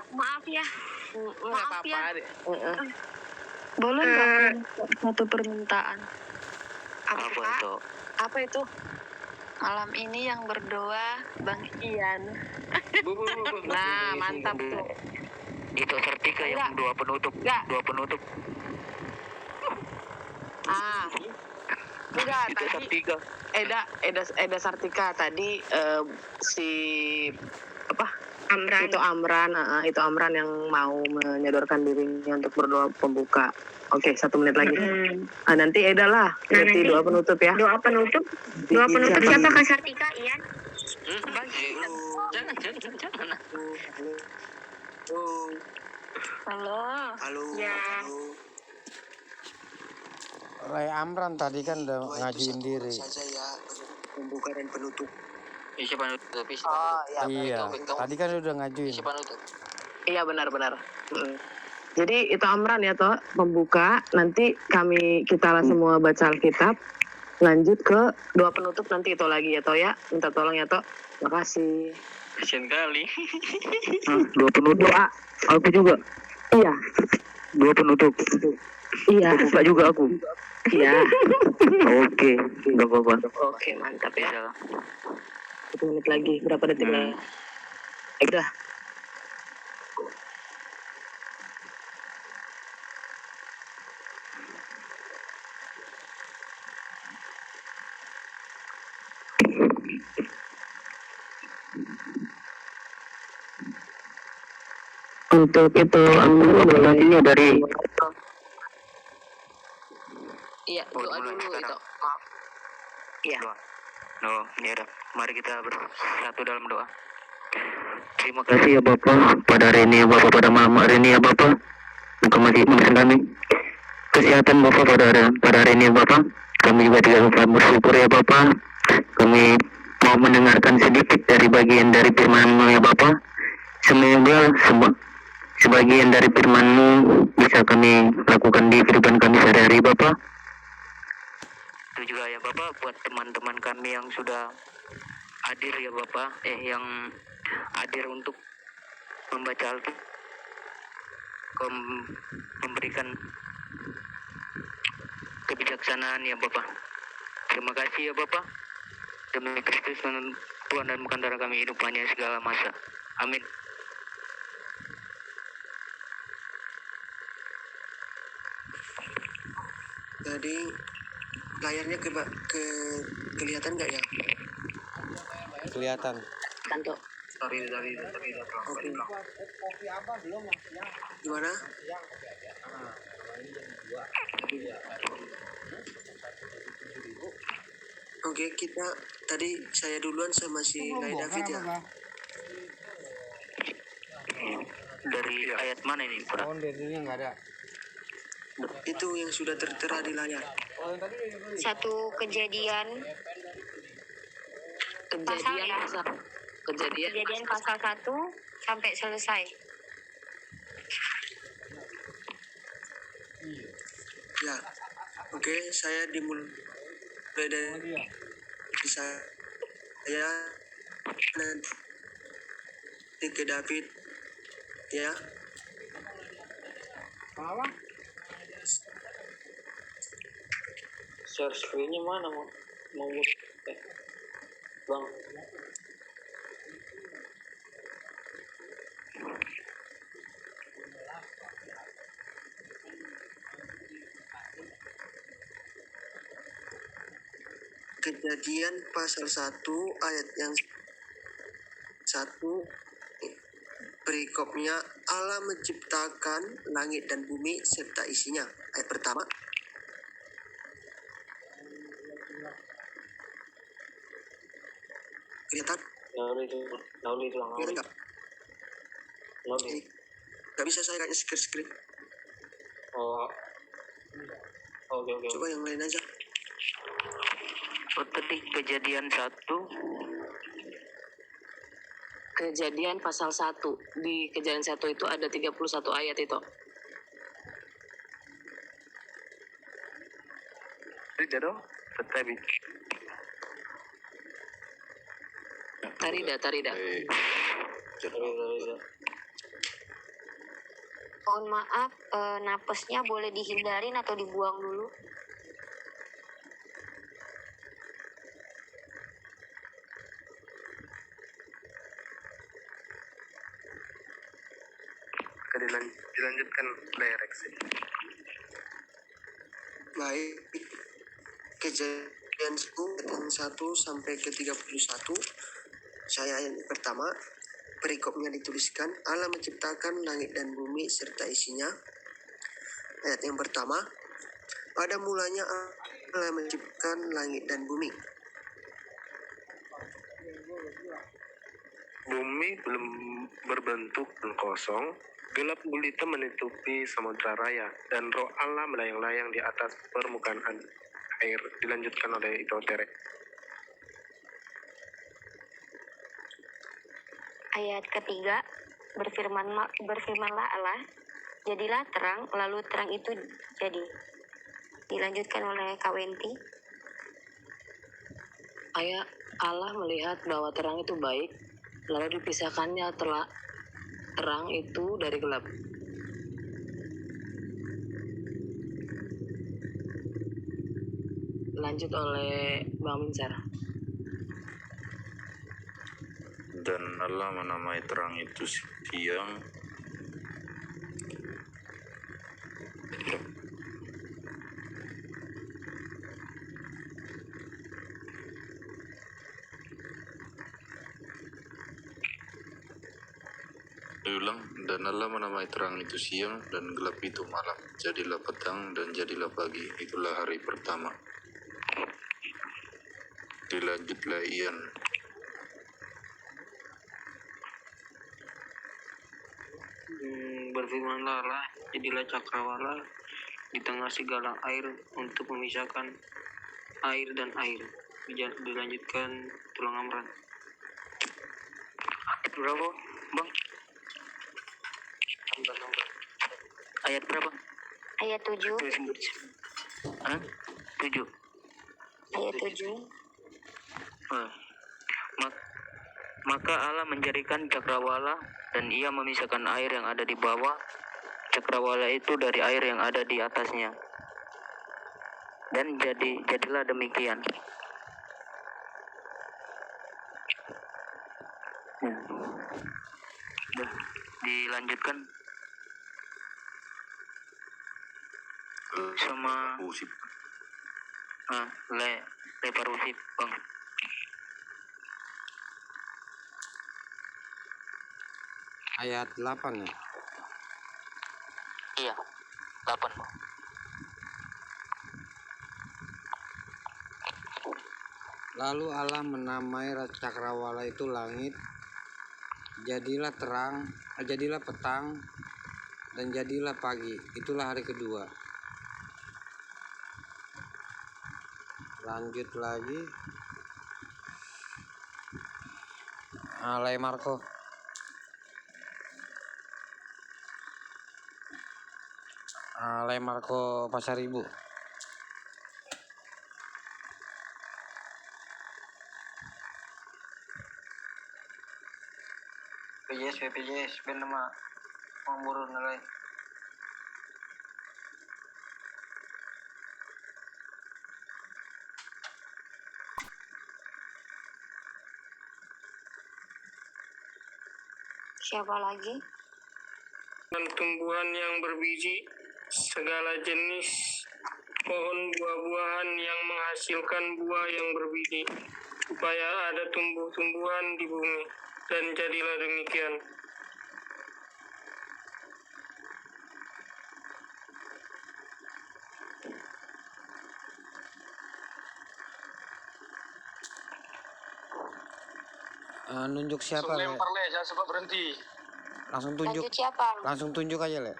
Maaf ya. Nggak Maaf ya. apa-apa. Boleh nggak satu permintaan? Apa itu? Apa itu? Malam ini yang berdoa Bang Ian. Nah, mantap tuh. Itu Sartika yang dua penutup. Dua penutup. Enggak, Itu tadi Sartika. Eda Sartika tadi si Amran. Itu Amran yang mau menyodorkan dirinya untuk berdoa pembuka. Oke, 1 menit lagi. Nanti Eda lah, nanti doa penutup ya. Doa penutup siapa Kak Sartika, Ian? Jangan. Halo. Ya. Ray Amran tadi kan udah ngajuin diri. Saja ya, pembuka dan penutup. Siapa nutup? Iya, tadi kan udah ngajuin. Siapa nutup? Iya benar. Jadi itu Amran ya toh pembuka. Nanti kita lah semua baca Alkitab. Lanjut ke doa penutup nanti itu lagi ya toh ya. Minta tolong ya toh. Makasih. Kasian kali. Dua penutup. Doa. Aku juga. Iya. Dua penutup. Iya. Buka juga aku. Iya. Oke, nggak apa-apa. Oke mantap ya. Bisa. 1 menit lagi. Berapa detik lagi? Udah. Untuk itu ini dari Iya, doa dulu itu. Iya. No, ya udah. Mari kita bersatu dalam doa. Terima kasih kasih ya Bapak pada hari ini ya Bapak, pada malam hari ini ya Bapak. Engkau masih memberikan kami kesehatan Bapak pada hari ini ya Bapak. Kami juga tidak lupa bersyukur ya Bapak. Kami mau mendengarkan sedikit dari bagian dari firman-Mu ya Bapak. Semoga sebagian dari firman-Mu bisa kami lakukan di kehidupan kami sehari-hari Bapak. Itu juga ya Bapak buat teman-teman kami yang sudah hadir ya Bapak, yang hadir untuk membaca Alkitab, memberikan kebijaksanaan ya Bapak. Terima kasih ya Bapak. Demi Kristus Tuhan dan Mekantara kami hidup hanya segala masa. Amin. Jadi layarnya kelihatan nggak ya? Kelihatan. Tanto. Dari Oke. Gimana? Oke, kita tadi saya duluan sama si Lai David ya. Dari ayat mana ini? Darinya nggak ada. Itu yang sudah tertera di layar. Satu kejadian pasal 1 sampai selesai. Ya. Oke, saya dimulai dari saya nanti ke David ya. Apa? Share screen-nya mana mau Bang? Kejadian pasal 1 ayat yang 1 perikopnya, Allah menciptakan langit dan bumi serta isinya. Ayat pertama. Kelihatan? Kelihatan nggak? Nggak bisa saya kayaknya screen. Oke. Coba yang lain aja. Tadi kejadian 1. Kejadian pasal 1. Di kejadian 1 itu ada 31 ayat itu. Tidak dong. Tetapi. Tarida. Mohon maaf, napasnya boleh dihindarin atau dibuang dulu. Dilanjutkan direksi. Baik, kejadian 1 sampai ke 31. Saya yang pertama, perikopnya dituliskan Allah menciptakan langit dan bumi serta isinya. Ayat yang pertama, pada mulanya Allah menciptakan langit dan bumi. Bumi belum berbentuk dan kosong, gelap gulita menutupi samudra raya, dan roh Allah melayang-layang di atas permukaan air. Dilanjutkan oleh Ito Terek. Ayat ketiga, berfirmanlah Allah, jadilah terang, lalu terang itu jadi. Dilanjutkan oleh Kawenti. Ayat Allah melihat bahwa terang itu baik, lalu dipisahkannya terang itu dari gelap. Lanjut oleh Bang Minsar. Dan Allah menamai terang itu siang, dan Allah menamai terang itu siang dan gelap itu malam. Jadilah petang dan jadilah pagi. Itulah hari pertama. Dilanjutlah Ian. Berfirmanlah Allah, jadilah cakrawala di tengah segala air untuk memisahkan air dan air. Dilanjutkan tulang Amran. Ayat berapa, Bang? Ayat berapa? Ayat 7. Hah? 7. Ayat 7. Maka Allah menjadikan cakrawala dan ia memisahkan air yang ada di bawah cakrawala itu dari air yang ada di atasnya. Dan jadilah demikian. Dilanjutkan sama Leparusip, Bang. Ayat 8 ya. Iya, 8, Bang. Lalu Allah menamai cakrawala itu langit, jadilah terang, jadilah petang, dan jadilah pagi. Itulah hari kedua. Lanjut lagi. Alay Marco. Alay Marco Pasar Ibu. BPJS, ben nama memburu nilai. Siapa lagi? Dan tumbuhan yang berbiji, segala jenis pohon buah-buahan yang menghasilkan buah yang berbiji, supaya ada tumbuh-tumbuhan di bumi, dan jadilah demikian. Nunjuk siapa, Le? Lempar, Le, jangan sempat berhenti. Langsung tunjuk. Lanjut siapa? Langsung tunjuk aja, Le.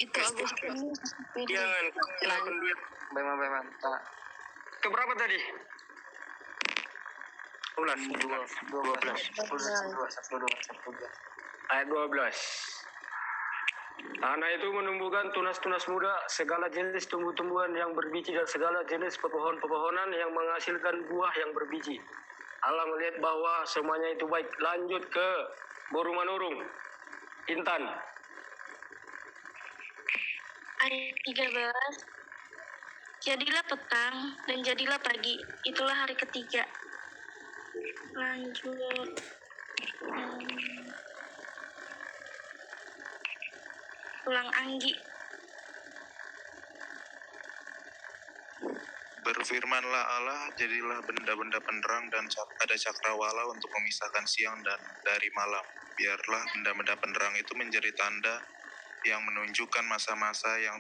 Itu Agustinus. Jangan, Bagaimana? ke berapa tadi? 12. Ayat 12. Tanah itu menumbuhkan tunas-tunas muda, segala jenis tumbuh-tumbuhan yang berbiji dan segala jenis pepohonan yang menghasilkan buah yang berbiji. Allah melihat bahwa semuanya itu baik. Lanjut ke Boru Manurung. Intan. Ayat 13. Jadilah petang dan jadilah pagi, itulah hari ketiga. Lanjut. Ulang Anggi. Berfirmanlah Allah, jadilah benda-benda penerang dan ada cakrawala untuk memisahkan siang dan dari malam. Biarlah benda-benda penerang itu menjadi tanda yang menunjukkan masa-masa yang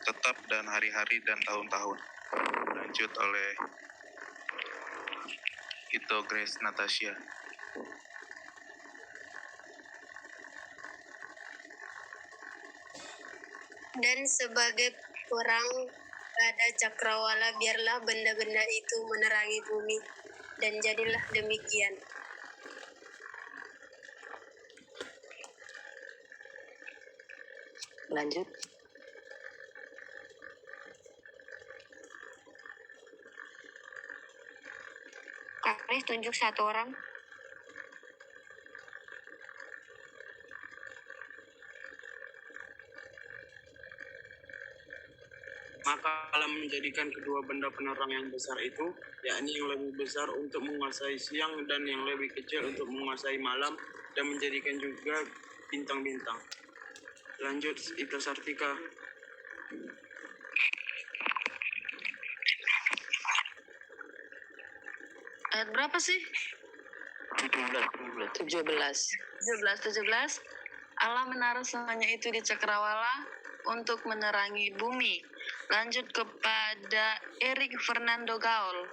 tetap dan hari-hari dan tahun-tahun. Lanjut oleh Ito Grace Natasha. Dan sebagai perang pada cakrawala, biarlah benda-benda itu menerangi bumi, dan jadilah demikian. Lanjut. Kak Kris tunjuk satu orang. Maka Allah menjadikan kedua benda penerang yang besar itu, yakni yang lebih besar untuk menguasai siang dan yang lebih kecil untuk menguasai malam, dan menjadikan juga bintang-bintang. Lanjut, Ita Sartika. Ayat berapa sih? 17. Allah menaruh semuanya itu di cakrawala untuk menerangi bumi. Lanjut kepada Erik Fernando Gaul.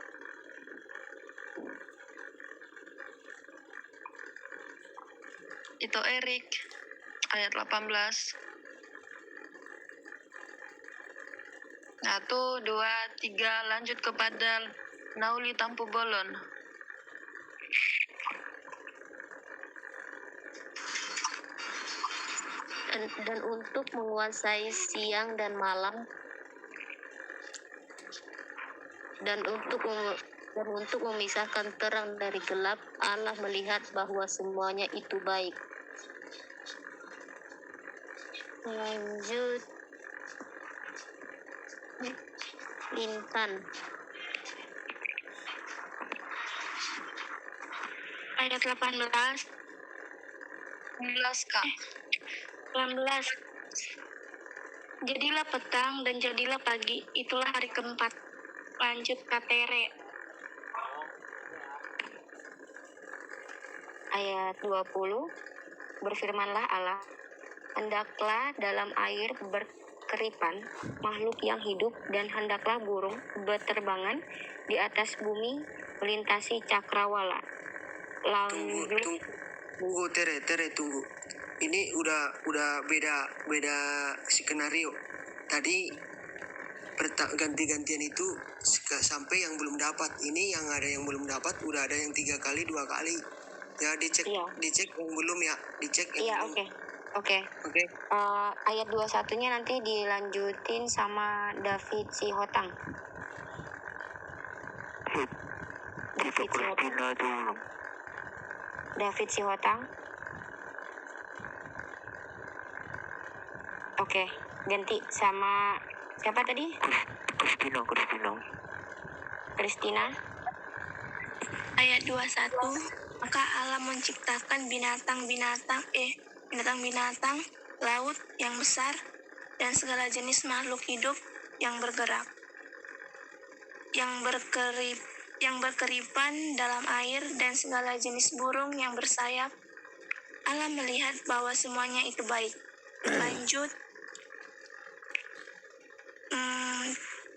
Itu Erik, ayat 18. 1, 2, 3, lanjut kepada Nauli Tampu Bolon. Dan untuk menguasai siang dan malam, dan untuk memisahkan terang dari gelap, Allah melihat bahwa semuanya itu baik. Lanjut. Intan. Ayat 18. 19 Kak. 18. Jadilah petang dan jadilah pagi, itulah hari keempat. Lanjut Katere. Ayat 20. Berfirmanlah Allah, hendaklah dalam air berkeripan makhluk yang hidup, dan hendaklah burung berterbangan di atas bumi melintasi cakrawala. Tunggu, Tere, tunggu. Ini udah beda skenario. Tadi ganti-gantian itu sampai yang belum dapat. Ini yang ada yang belum dapat, udah ada yang 3 kali, 2 kali. Ya dicek yang belum ya, dicek yang belum. Oke. Ayat 21-nya nanti dilanjutin sama David Sihotang. David Sihotang. Oke, ganti sama siapa tadi? Kristina. Ayat 21. Maka Allah menciptakan binatang-binatang laut yang besar dan segala jenis makhluk hidup yang bergerak, yang berkeripan dalam air, dan segala jenis burung yang bersayap. Allah melihat bahwa semuanya itu baik. Lanjut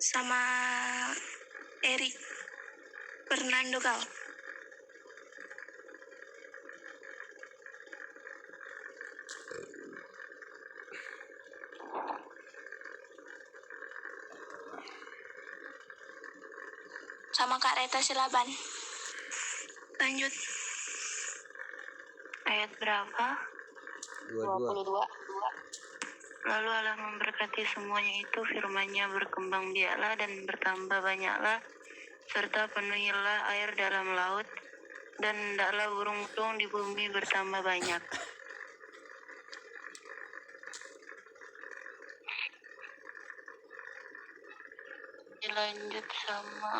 sama Erik Fernando Gaul. Sama Kak Reta Silaban. Lanjut. Ayat berapa? 22. Lalu Allah memberkati semuanya itu, firman-Nya berkembang biaklah dan bertambah banyaklah, serta penuhilah air dalam laut, dan hendaklah burung-burung di bumi bertambah banyak. Lanjut sama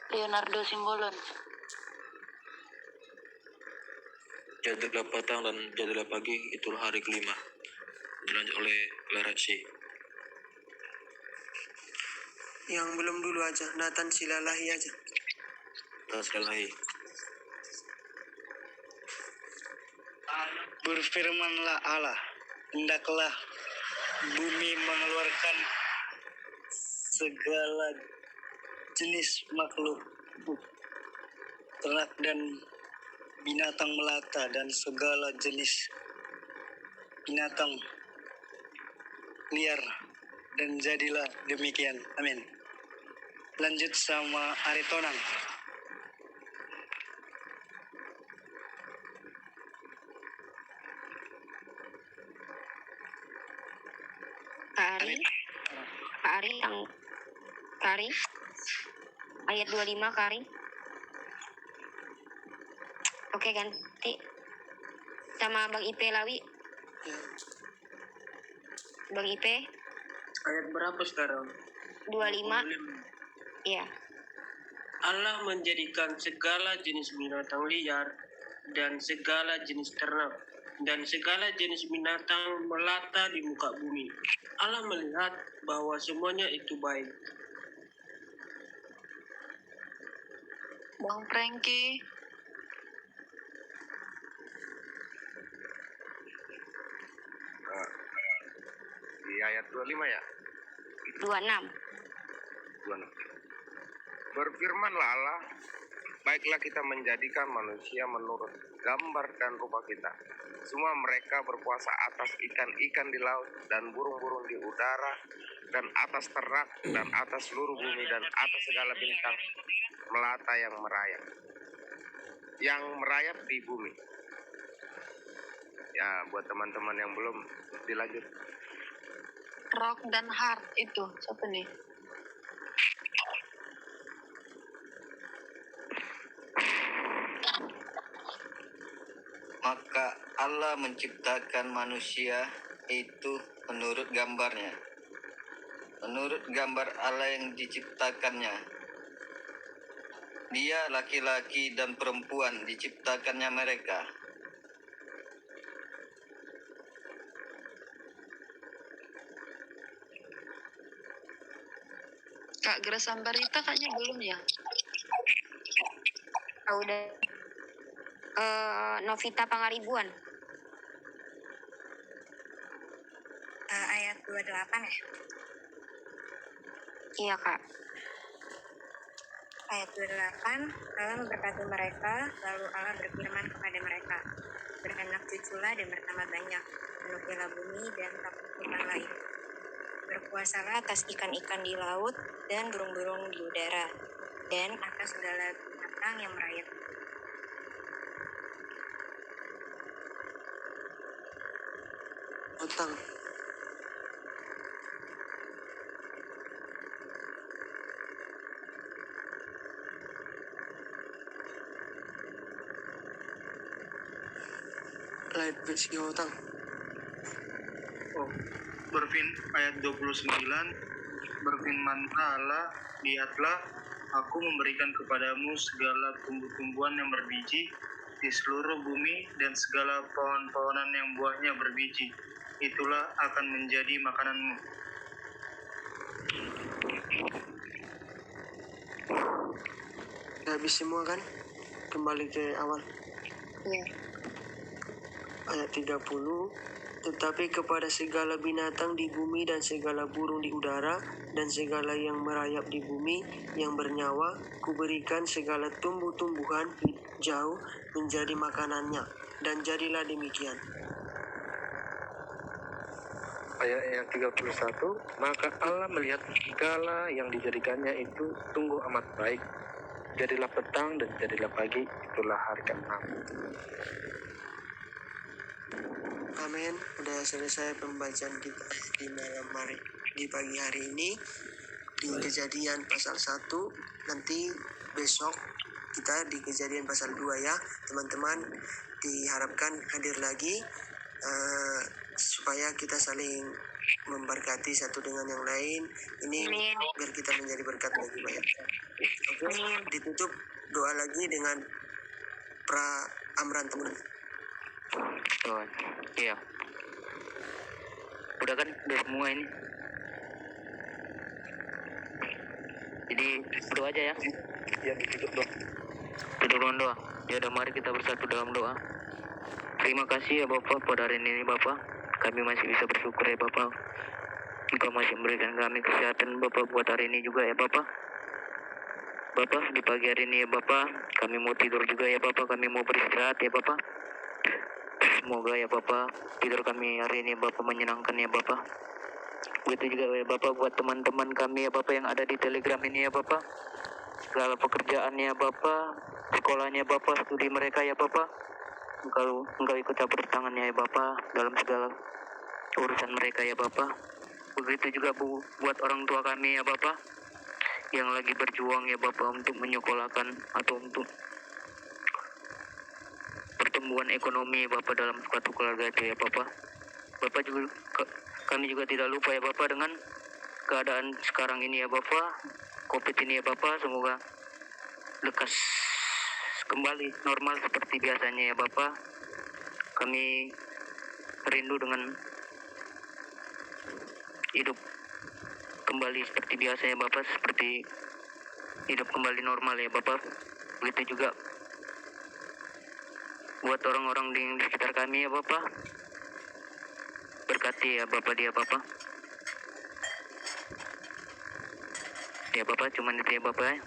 Leonardo Simbolon. Jadilah petang dan jadilah pagi, itulah hari kelima. Dilanjut oleh Leraci. Yang belum dulu aja, Nathan Silalahi aja. Tasalahi. Berfirmanlah Allah, hendaklah bumi mengeluarkan segala jenis makhluk ternak dan binatang melata dan segala jenis binatang liar, dan jadilah demikian. Amin. Lanjut sama Aritonang. Kari ayat 25 Kari. Oke, ganti sama Bang Ipe Lawi. Bang Ipe Ayat berapa sekarang? 25. Iya. Allah menjadikan segala jenis binatang liar dan segala jenis ternak dan segala jenis binatang melata di muka bumi. Allah melihat bahwa semuanya itu baik. Bang Frankie. Di ayat 25 ya? 26. Berfirmanlah Allah, baiklah kita menjadikan manusia menurut gambar dan rupa kita. Semua mereka berkuasa atas ikan-ikan di laut dan burung-burung di udara dan atas ternak dan atas seluruh bumi dan atas segala bintang melata yang merayap di bumi. Ya, buat teman-teman yang belum, dilanjut. Rock dan Hard itu siapa nih? Maka Allah menciptakan manusia itu menurut gambarnya. Menurut gambar Allah yang diciptakannya. Dia laki-laki dan perempuan diciptakannya mereka. Kak Grace Ambarita kayaknya belum ya? Udah. Novita Pangaribuan. Ayat 28 ya? Iya, Kak. Ayat 28, Allah memberkati mereka, lalu Allah berfirman kepada mereka, beranak cuculah dan bertambah banyak, penuhilah bumi dan taklukkanlah itu. Berkuasalah atas ikan-ikan di laut dan burung-burung di udara, dan atas segala binatang yang merayap. Utang. Light versi utang. Ayat 29, berfirmanlah Allah, lihatlah, aku memberikan kepadamu segala tumbuh-tumbuhan yang berbiji di seluruh bumi dan segala pohon-pohonan yang buahnya berbiji. Itulah akan menjadi makananmu. Habis semua kan? Kembali ke awal. Iya. Ayat 30, tetapi kepada segala binatang di bumi dan segala burung di udara dan segala yang merayap di bumi yang bernyawa, kuberikan segala tumbuh-tumbuhan hijau menjadi makanannya, dan jadilah demikian. Ayat yang 31, maka Allah melihat segala yang dijadikannya itu sungguh amat baik. Jadilah petang dan jadilah pagi, itulah hari ke-6. amin. Udah selesai pembacaan kita di pagi hari ini di Kejadian pasal 1. Nanti besok kita di Kejadian pasal 2 ya teman-teman. Diharapkan hadir lagi supaya kita saling memberkati satu dengan yang lain. Ini biar kita menjadi berkat bagi banyak. Oke, ditutup doa lagi dengan pra Amran teman. Oh, iya. Udah kan, udah semua ini. Jadi berdoa aja ya. Ya, ditutup doa. Tutup dengan doa. Ya udah, mari kita bersatu dalam doa. Terima kasih ya Bapak pada hari ini Bapak. Kami masih bisa bersyukur ya Bapak. Engkau masih memberikan kami kesehatan Bapak buat hari ini juga ya Bapak. Bapak, di pagi hari ini ya Bapak, kami mau tidur juga ya Bapak. Kami mau beristirahat ya Bapak. Semoga ya Bapak, tidur kami hari ini Bapak menyenangkan ya Bapak. Begitu juga ya Bapak buat teman-teman kami ya Bapak yang ada di Telegram ini ya Bapak. Segala pekerjaannya Bapak, sekolahnya Bapak, studi mereka ya Bapak. Engkau ikut campur tangannya ya Bapak dalam segala urusan mereka ya Bapak. Begitu juga buat orang tua kami ya Bapak yang lagi berjuang ya Bapak untuk menyekolahkan atau untuk pertumbuhan ekonomi Bapak dalam suatu keluarga itu ya Bapak. Bapak juga kami juga tidak lupa ya Bapak dengan keadaan sekarang ini ya Bapak, COVID ini ya Bapak, semoga lekas kembali normal seperti biasanya ya Bapak. Kami rindu dengan hidup kembali seperti biasa ya Bapak, seperti hidup kembali normal ya Bapak. Begitu juga buat orang-orang di sekitar kami ya Bapak. Berkati ya Bapak dia Bapak. Ya Bapak, cuman itu ya Bapak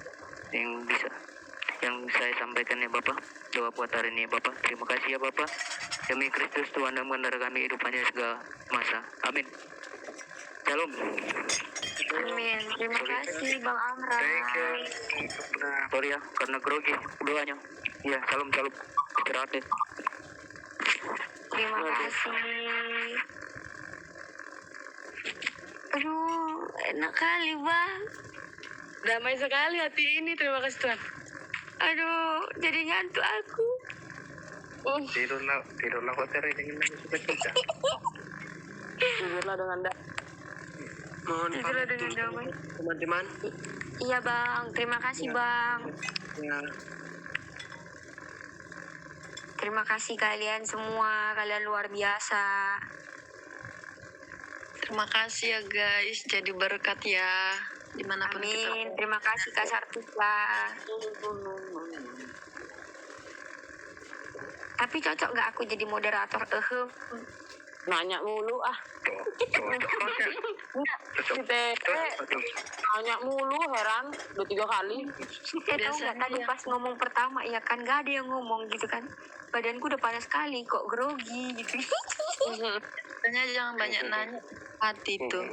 yang saya sampaikan ya Bapak. Doa buat hari ini ya Bapak. Terima kasih ya Bapak. Demi Kristus Tuhan dan mengendara kami hidupannya segala masa. Amin. Shalom. Amin. Terima kasih Bang Amran. Sorry ya, karena grogi doanya. Ya, shalom. Istirahat deh. Terima kasih. Aduh, enak kali Bang. Damai sekali hati ini, terima kasih Tuhan. Aduh, jadi ngantuk aku. Tidurlah hotel ini sudah kita. Tidurlah dengan Mohon Tidurlah pamit dengan dulu damai. teman-teman. Iya Bang, terima kasih Bang. Ya. Terima kasih kalian semua, kalian luar biasa. Terima kasih ya guys, jadi berkat ya dimanapun kita. Amin. Terima kasih Kak Sartika. Tapi cocok nggak aku jadi moderator? Nanya mulu ah. Kita nanya mulu, heran. Udah 3 kali. Tahu nggak tadi pas ngomong pertama ya kan nggak ada yang ngomong gitu kan. Badanku udah panas sekali, kok grogi gitu. Biasanya jangan banyak nanya, hati tuh.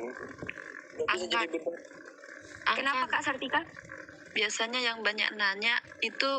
Kenapa Kak Sartika? Biasanya yang banyak nanya itu